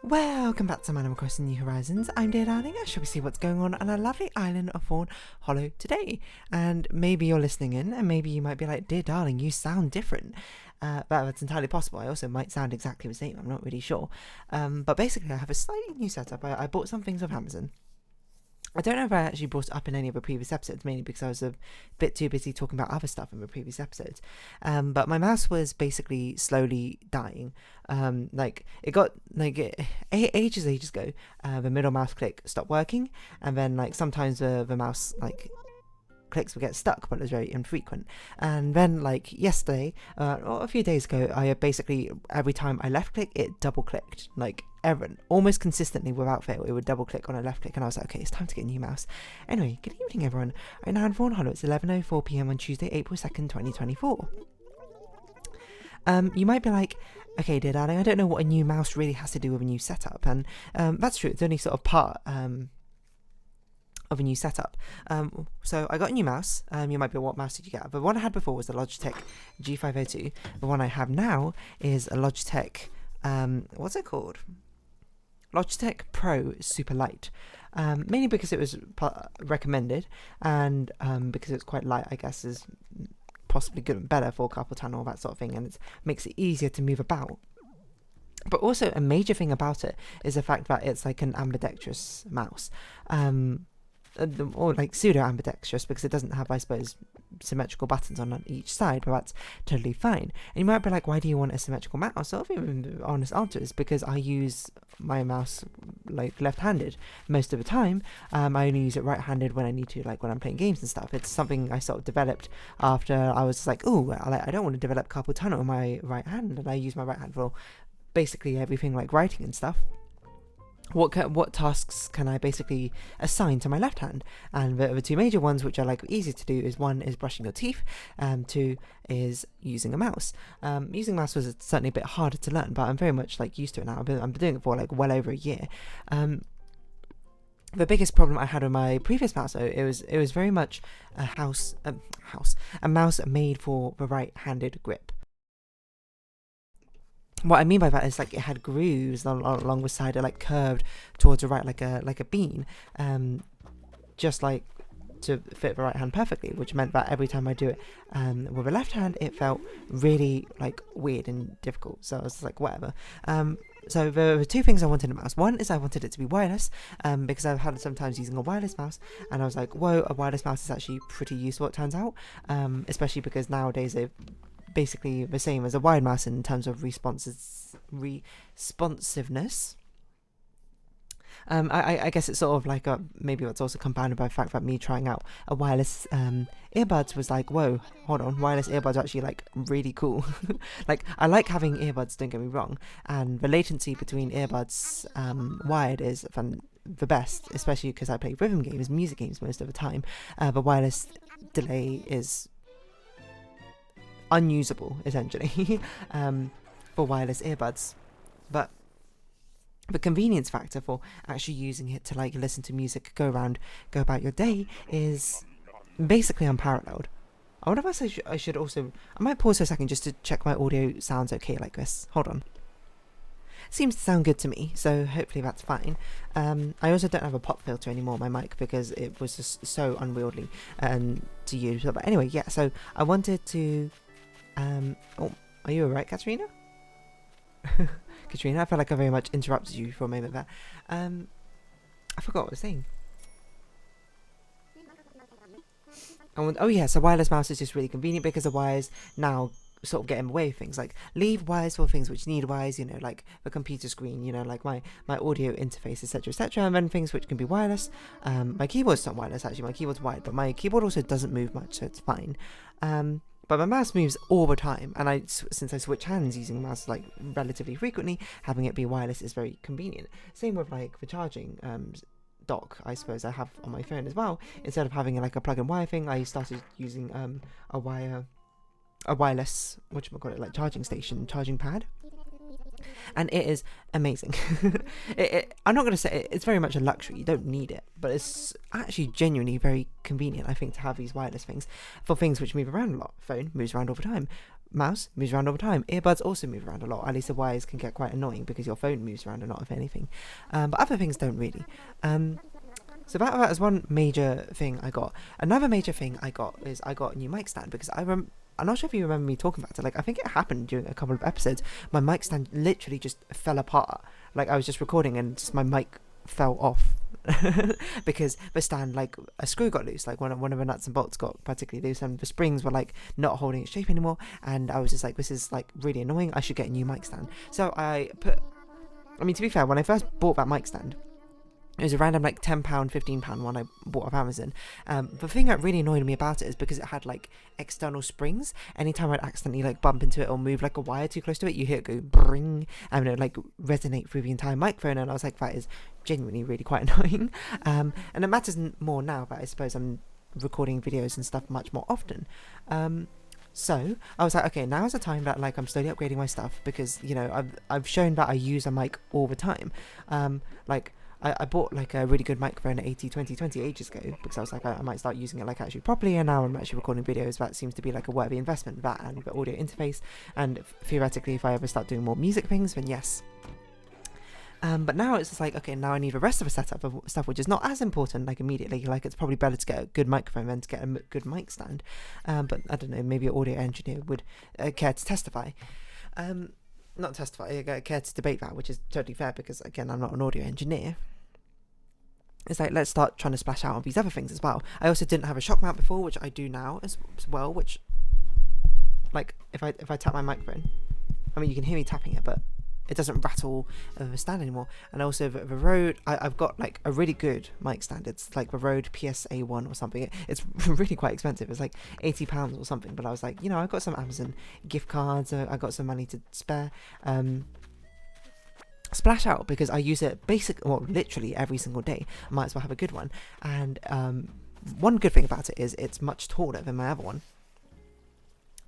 Welcome back to Animal Crossing New Horizons. I'm Dear Darling. Shall we see what's going on a lovely island of Fawnhallow today? And maybe you're listening in, and maybe you might be like, Dear Darling, you sound different. That's entirely possible. I also might sound exactly the same. I'm not really sure. But basically, I have a slightly new setup. I bought some things off Amazon. I don't know if I actually brought it up in any of the previous episodes, mainly because I was a bit too busy talking about other stuff in the previous episodes. But my mouse was basically slowly dying. Ages ago, the middle mouse click stopped working, and then sometimes the mouse clicks would get stuck, but it was very infrequent. And then yesterday, or a few days ago, I basically, every time I left click, it double clicked, almost consistently without fail. It would double click on a left click, and I was like, okay, it's time to get a new mouse. Anyway, good evening everyone. Right now in Fawnhallow, it's 11:04 p.m. on Tuesday, April 2nd, 2024. You might be like, okay, Dear Darling, I don't know what a new mouse really has to do with a new setup, and that's true. It's only sort of part of a new setup. So I got a new mouse. You might be, what mouse did you get? The one I had before was the Logitech G502. The one I have now is a Logitech, what's it called? Logitech Pro Super Light. Mainly because it was recommended, and because it's quite light, I guess is possibly good and better for carpal tunnel, all that sort of thing, and it makes it easier to move about. But also a major thing about it is the fact that it's like an ambidextrous mouse. Or pseudo ambidextrous, because it doesn't have, I suppose, symmetrical buttons on each side, but that's totally fine. And you might be like, why do you want a symmetrical mouse? So the honest answer is because I use my mouse left-handed most of the time. I only use it right-handed when I need to, when I'm playing games and stuff. It's something I sort of developed after I was like, oh, I don't want to develop carpal tunnel on my right hand, and I use my right hand for basically everything like writing and stuff. What tasks can I basically assign to my left hand? And the two major ones, which are easy to do, is one is brushing your teeth, two is using a mouse. Using a mouse was certainly a bit harder to learn, but I'm very much used to it now. I've been doing it for well over a year. The biggest problem I had with my previous mouse, though, it was very much a mouse made for the right-handed grip. What I mean by that is it had grooves along the side, curved towards the right, like a bean, just to fit the right hand perfectly, which meant that every time I do it with the left hand, it felt really weird and difficult. So I was whatever. So there were two things I wanted in a mouse. One is I wanted it to be wireless, because I've had sometimes using a wireless mouse, and I was like, whoa, a wireless mouse is actually pretty useful, it turns out, especially because nowadays they've basically the same as a wired mouse in terms of responsiveness. I guess it's sort of maybe it's also compounded by the fact that me trying out a wireless earbuds was whoa, hold on, wireless earbuds are actually really cool. I like having earbuds, don't get me wrong, and the latency between earbuds wired is the best, especially because I play rhythm games, music games most of the time. The wireless delay is unusable, essentially, for wireless earbuds. But the convenience factor for actually using it to listen to music, go about your day, is basically unparalleled. I wonder if I should also, I might pause for a second just to check my audio sounds okay like this. Hold on. Seems to sound good to me, so hopefully that's fine. I also don't have a pop filter anymore on my mic because it was just so unwieldy to use. But anyway, yeah, so I wanted to oh, are you alright, Katrina? Katrina, I felt like I very much interrupted you for a moment there. I forgot what I was saying. Oh yeah, so wireless mouse is just really convenient because the wires now sort of get in the way of things, leave wires for things which need wires, the computer screen, my audio interface, etc, and then things which can be wireless. My keyboard's not wireless, actually, my keyboard's wired, but my keyboard also doesn't move much, so it's fine. But my mouse moves all the time, and since I switch hands using the mouse relatively frequently, having it be wireless is very convenient. Same with the charging dock, I suppose, I have on my phone as well. Instead of having a plug-in wire thing, I started using a wireless, charging station, charging pad. And it is amazing. I'm not going to say it's very much a luxury, you don't need it, but it's actually genuinely very convenient, I think, to have these wireless things for things which move around a lot. Phone moves around all the time. mouse moves around all the time. Earbuds also move around a lot. At least the wires can get quite annoying because your phone moves around a lot, if anything. But other things don't really. So that is one major thing I got. Another major thing I got is I got a new mic stand because I'm not sure if you remember me talking about it. Like, I think it happened during a couple of episodes. My mic stand literally just fell apart. Like, I was just recording and just my mic fell off because the stand, like, a screw got loose. Like, one of the nuts and bolts got particularly loose and the springs were, like, not holding its shape anymore. And I was just like, this is, like, really annoying. I should get a new mic stand. So to be fair, when I first bought that mic stand, it was a random, like, £10, £15 one I bought off Amazon. The thing that really annoyed me about it is because it had, like, external springs. Anytime I'd accidentally, like, bump into it or move, like, a wire too close to it, you hear it go bring, and it would, like, resonate through the entire microphone. And I was like, that is genuinely really quite annoying. And it matters more now, but I suppose I'm recording videos and stuff much more often. So I was like, okay, now is the time that, like, I'm slowly upgrading my stuff because, you know, I've shown that I use a mic all the time. I bought, like, a really good microphone at AT2020 ages ago because I was like, I might start using it, like, actually properly, and now I'm actually recording videos. That seems to be, like, a worthy investment, that and the audio interface, and theoretically if I ever start doing more music things, then yes. But now it's just like, okay, now I need the rest of the setup of stuff which is not as important, like, immediately. Like, it's probably better to get a good microphone than to get a good mic stand. But I don't know, maybe an audio engineer would care to testify. Not testify, I care to debate that, which is totally fair because, again, I'm not an audio engineer. It's like, let's start trying to splash out on these other things as well. I also didn't have a shock mount before, which I do now as well, which, like, if I tap my microphone, I mean, you can hear me tapping it, but it doesn't rattle the stand anymore. And also the Rode, I've got, like, a really good mic stand. It's like the Rode PSA1 or something. It's really quite expensive. It's like £80 or something. But I was like, you know, I've got some Amazon gift cards. I got some money to spare. Splash out because I use it literally every single day. I might as well have a good one. And one good thing about it is it's much taller than my other one.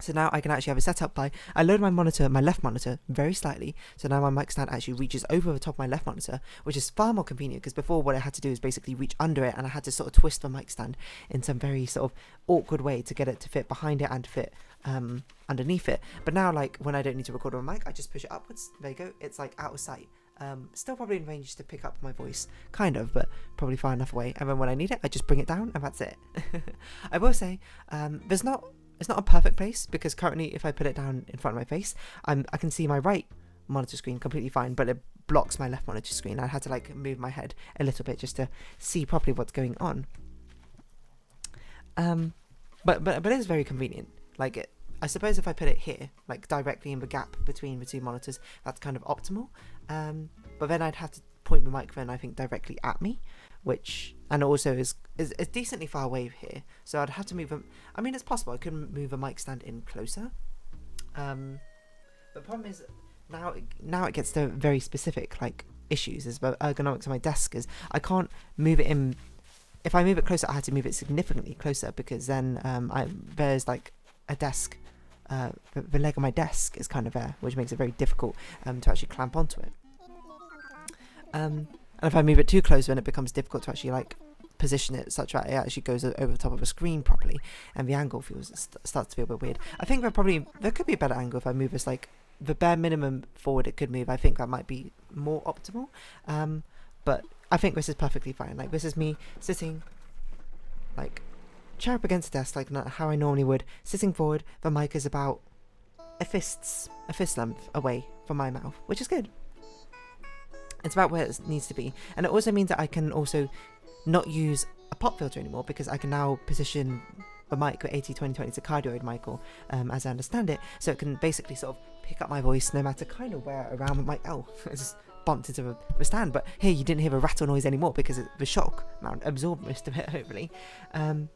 So now I can actually have it set up by, I load my left monitor, very slightly. So now my mic stand actually reaches over the top of my left monitor, which is far more convenient because before what I had to do is basically reach under it and I had to sort of twist the mic stand in some very sort of awkward way to get it to fit behind it and to fit underneath it. But now, like, when I don't need to record on my mic, I just push it upwards. There you go. It's, like, out of sight. Still probably in range to pick up my voice, kind of, but probably far enough away. And then when I need it, I just bring it down and that's it. I will say, it's not a perfect place because currently if I put it down in front of my face, I can see my right monitor screen completely fine, but it blocks my left monitor screen. I had to, like, move my head a little bit just to see properly what's going on. But it is very convenient. Like, I suppose if I put it here, like, directly in the gap between the two monitors, that's kind of optimal. But then I'd have to point the microphone, I think, directly at me, which, and also is decently far away here. So I'd have to move I mean, it's possible I could move a mic stand in closer. The problem is now it gets to very specific, like, issues is the ergonomics of my desk is I can't move it in. If I move it closer, I had to move it significantly closer because then there's, like, a desk. The leg of my desk is kind of there, which makes it very difficult to actually clamp onto it. And if I move it too close, then it becomes difficult to actually, like, position it such that it actually goes over the top of a screen properly, and the angle starts to feel a bit weird. I think there could be a better angle if I move this, like, the bare minimum forward it could move. I think that might be more optimal. But I think this is perfectly fine. Like, this is me sitting, like, chair up against the desk, like how I normally would, sitting forward. The mic is about a fist length away from my mouth, which is good. It's about where it needs to be, and it also means that I can also not use a pop filter anymore because I can now position the mic with AT2020. It's a cardioid mic, as I understand it, so it can basically sort of pick up my voice no matter kind of where around my I just bumped into the stand, but here you didn't hear a rattle noise anymore because the shock mount absorbed most of it, hopefully. I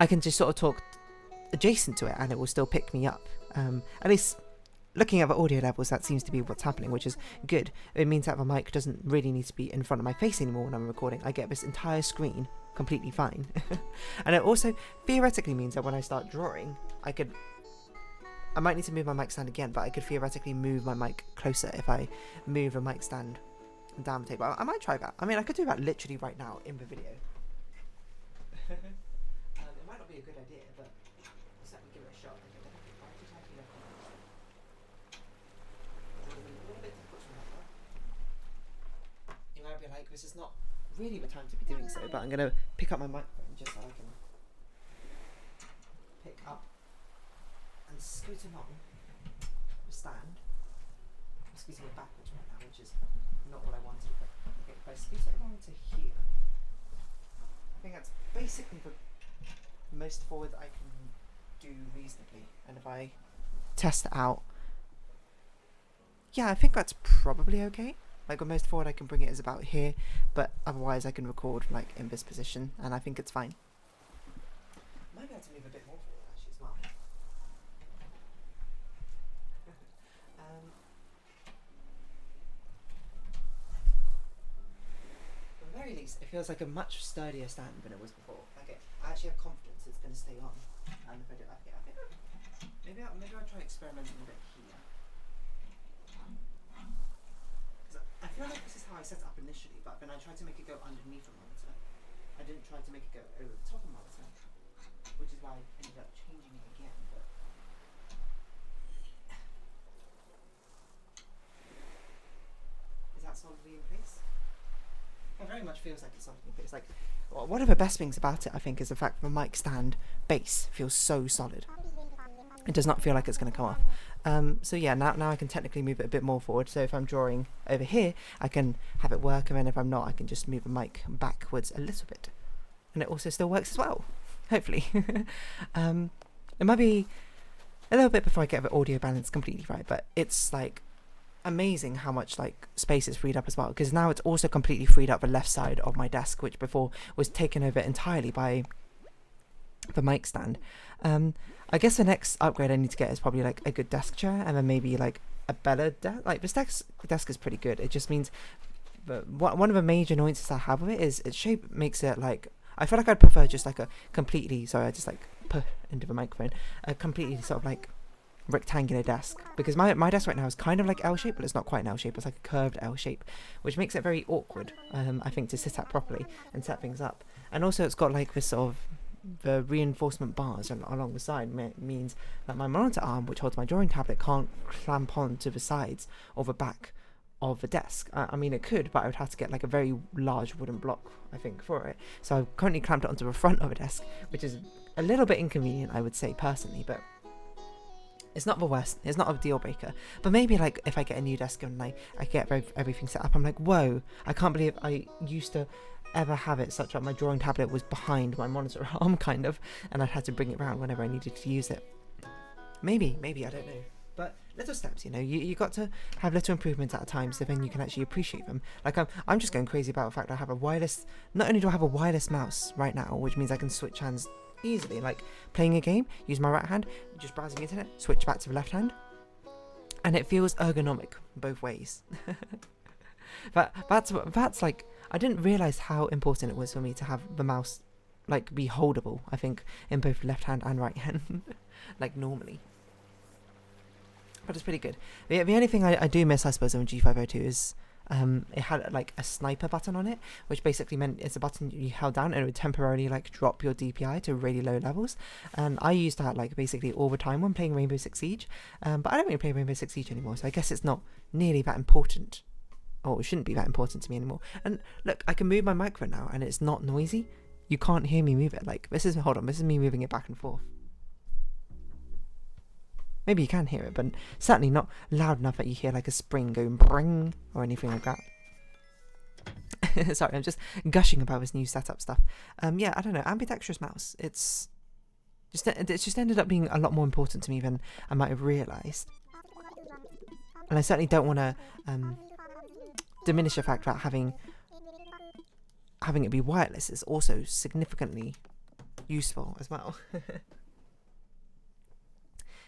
can just sort of talk adjacent to it and it will still pick me up. At least looking at the audio levels, that seems to be what's happening, which is good. It means that the mic doesn't really need to be in front of my face anymore when I'm recording. I get this entire screen completely fine. And it also theoretically means that when I start drawing, I might need to move my mic stand again, but I could theoretically move my mic closer if I move a mic stand down the table. I might try that. I mean, I could do that literally right now in the video. It might not be a good idea, but I'll certainly give it a shot. because it's not really the time to be doing so, but I'm going to pick up my microphone just so I can pick up and scoot along the stand. I'm scooting it backwards right now, which is not what I wanted, but okay, if I scoot it along to here, I think that's basically the most forward I can do reasonably. And if I test it out, yeah, I think that's probably okay. Like the most forward I can bring it is about here, but otherwise I can record like in this position, and I think it's fine. Might be able to move a bit more forward actually as well. At the very least, it feels like a much sturdier stand than it was before. Okay, I actually have confidence it's going to stay on. And if I do, okay, I think maybe I'll try experimenting a bit here. I feel like this is how I set it up initially, but then I tried to make it go underneath the monitor. I didn't try to make it go over the top of the monitor, which is why I ended up changing it again. But is that solidly in place? It very much feels like it's solidly in place. Like, one of the best things about it, I think, is the fact that the mic stand base feels so solid. It does not feel like it's going to come off. So yeah, now I can technically move it a bit more forward. So if I'm drawing over here, I can have it work, and then if I'm not, I can just move the mic backwards a little bit. And it also still works as well, hopefully. It might be a little bit before I get the audio balance completely right, but it's like amazing how much like space is freed up as well, because now it's also completely freed up the left side of my desk, which before was taken over entirely by the mic stand. I guess the next upgrade I need to get is probably like a good desk chair, and then maybe like a better desk. Like this desk is pretty good. It just means, but one of the major annoyances I have with it is its shape makes it like, I feel like I'd prefer just like a completely, sorry, I just like put into the microphone, a completely sort of like rectangular desk, because my desk right now is kind of like L shape, but it's not quite an L shape. It's like a curved L shape, which makes it very awkward, I think, to sit at properly and set things up. And also it's got like this sort of, the reinforcement bars along the side means that my monitor arm, which holds my drawing tablet, can't clamp on to the sides or the back of the desk. I mean, it could, but I would have to get like a very large wooden block, I think, for it. So I've currently clamped it onto the front of the desk, which is a little bit inconvenient, I would say, personally, but it's not the worst. It's not a deal breaker. But maybe like if I get a new desk and I get everything set up, I'm like, whoa, I can't believe I used to ever have it such that my drawing tablet was behind my monitor arm, kind of, and I had to bring it around whenever I needed to use it. Maybe, I don't know. But little steps, you know, you got to have little improvements at a time, so then you can actually appreciate them. Like I'm just going crazy about the fact that I have a wireless, not only do I have a wireless mouse right now, which means I can switch hands easily, like playing a game, use my right hand, just browsing the internet, switch back to the left hand, and it feels ergonomic both ways. But that's like, I didn't realise how important it was for me to have the mouse like be holdable, I think, in both left hand and right hand, like normally. But it's pretty good. The only thing I do miss, I suppose, on G502 is it had like a sniper button on it, which basically meant it's a button you held down and it would temporarily like drop your DPI to really low levels. And I used that like basically all the time when playing Rainbow Six Siege, but I don't really play Rainbow Six Siege anymore, so I guess it's not nearly that important. Oh, it shouldn't be that important to me anymore. And look, I can move my microphone now and it's not noisy. You can't hear me move it. Like, this is me moving it back and forth. Maybe you can hear it, but certainly not loud enough that you hear like a spring going bring or anything like that. Sorry, I'm just gushing about this new setup stuff. Yeah, I don't know, ambidextrous mouse. It's just ended up being a lot more important to me than I might have realised. And I certainly don't want to diminish the fact that having it be wireless is also significantly useful as well.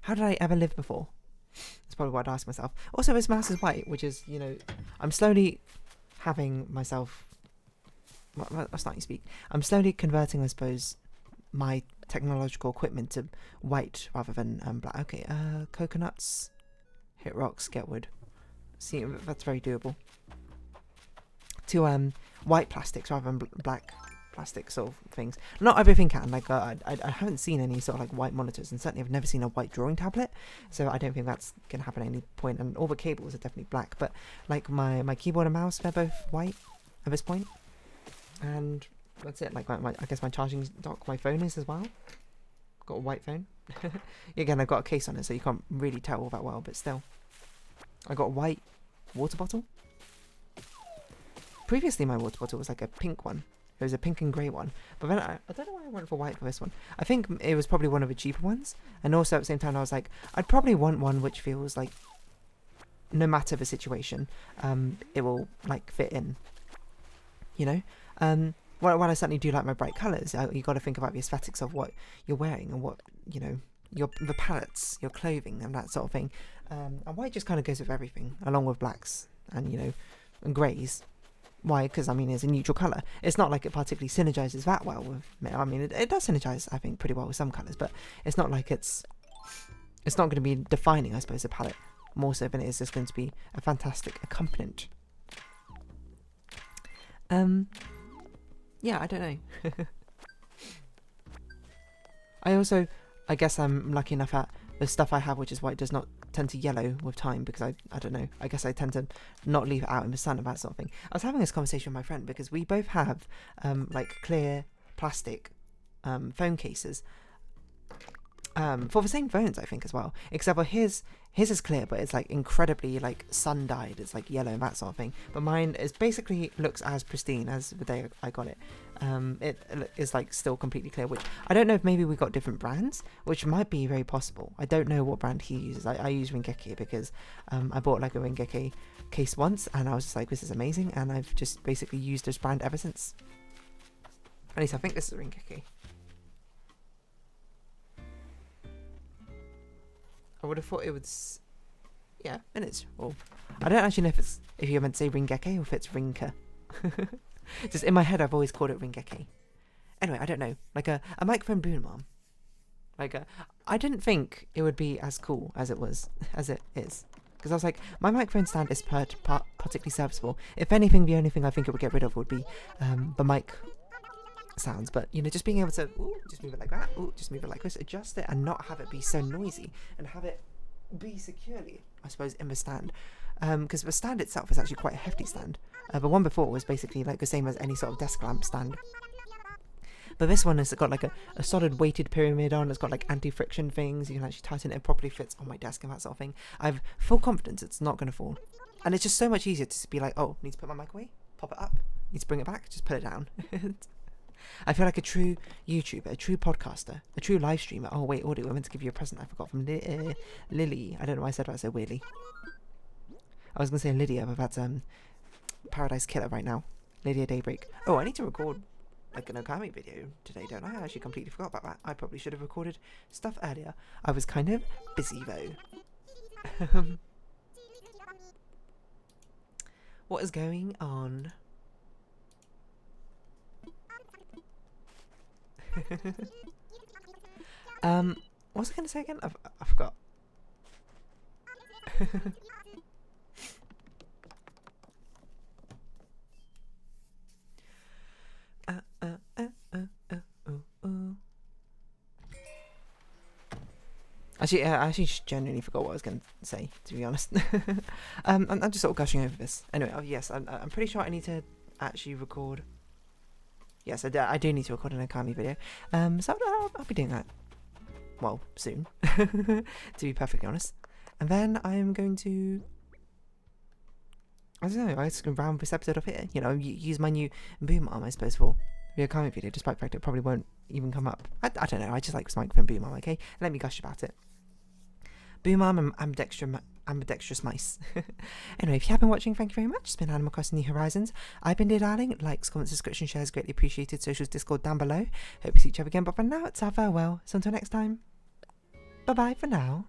How did I ever live before? That's probably what I'd ask myself. Also, this mouse is white, which is, you know, I'm slowly having myself, well, that's not how you speak. I'm slowly converting, I suppose, my technological equipment to white rather than black. Okay, coconuts, hit rocks, get wood. See, that's very doable. To white plastics rather than black plastic sort of things. Not everything can. Like I haven't seen any sort of like white monitors, and certainly I've never seen a white drawing tablet. So I don't think that's gonna happen at any point. And all the cables are definitely black. But like my keyboard and mouse, they're both white. at this point. And that's it. Like I guess my charging dock, my phone is as well. Got a white phone. Again, I've got a case on it, so you can't really tell all that well, but still. I got a white water bottle. Previously, my water bottle was like a pink one. It was a pink and grey one. But then I don't know why I went for white for this one. I think it was probably one of the cheaper ones. And also at the same time, I was like, I'd probably want one which feels like, no matter the situation, it will like fit in. You know? Well, I certainly do like my bright colours. You got to think about the aesthetics of what you're wearing and what, you know, the palettes, your clothing and that sort of thing. And white just kind of goes with everything, along with blacks and, you know, and greys. Why? Because, I mean, it's a neutral colour. It's not like it particularly synergises that well with, I mean, it does synergise, I think, pretty well with some colours, but it's not like it's not going to be defining, I suppose, a palette, more so than it is just going to be a fantastic accompaniment. Yeah, I don't know. I guess I'm lucky enough at the stuff I have, which is white, does not tend to yellow with time, because I don't know, I guess I tend to not leave it out in the sun and that sort of thing. I was having this conversation with my friend because we both have like clear plastic phone cases for the same phones, I think, as well, except for his is clear, but it's like incredibly like sun dyed, it's like yellow and that sort of thing, but mine is basically looks as pristine as the day I got it. It is like still completely clear, which I don't know if maybe we got different brands, which might be very possible. I don't know what brand he uses. I use Ringeki because I bought like a Ringeki case once and I was just like, this is amazing, and I've just basically used this brand ever since. At least I think this is Ringeki. I would have thought it would, yeah, and it's, well, I don't actually know if you're meant to say Ringeki or if it's Rinka. Just in my head, I've always called it Ringeki. Anyway, I don't know, like a microphone boom arm. Like I didn't think it would be as cool as it is. Because I was like, my microphone stand is particularly serviceable. If anything, the only thing I think it would get rid of would be the mic sounds, but you know, just being able to just move it like that, just move it like this, adjust it and not have it be so noisy, and have it be securely, I suppose, in the stand, because the stand itself is actually quite a hefty stand. The one before was basically like the same as any sort of desk lamp stand, but this one has got like a solid weighted pyramid on. It's got like anti-friction things, you can actually tighten it, it properly fits on my desk and that sort of thing. I have full confidence it's not going to fall, and it's just so much easier to just be like, oh, need to put my mic away, pop it up, need to bring it back, just put it down. I feel like a true YouTuber, a true podcaster, a true live streamer. Oh wait, audio, I meant to give you a present I forgot from Lily. I don't know why I said that so weirdly. I was going to say Lydia, but that's Paradise Killer right now. Lydia Daybreak. Oh, I need to record like an Okami video today, don't I? I actually completely forgot about that. I probably should have recorded stuff earlier. I was kind of busy though. What is going on? What was I going to say again? I forgot. Actually, I actually just genuinely forgot what I was going to say, to be honest. I'm just sort of gushing over this. Anyway, yes, I'm pretty sure I need to actually record. Yes, I do need to record an Okami video. So I'll be doing that, well, soon, to be perfectly honest. And then I'm going to, I don't know, I'm just going to round this episode off here. You know, use my new boom arm, I suppose, for the Okami video, despite the fact it probably won't even come up. I don't know, I just like this microphone boom arm, okay? Let me gush about it. Boom arm and ambidextrous mice. Anyway, if you have been watching, thank you very much. It's been Animal Crossing New Horizons. I've been Dear Darling. Likes, comments, subscription, shares greatly appreciated. Socials, Discord down below. Hope you see each other again. But for now, it's our farewell. So until next time, bye bye for now.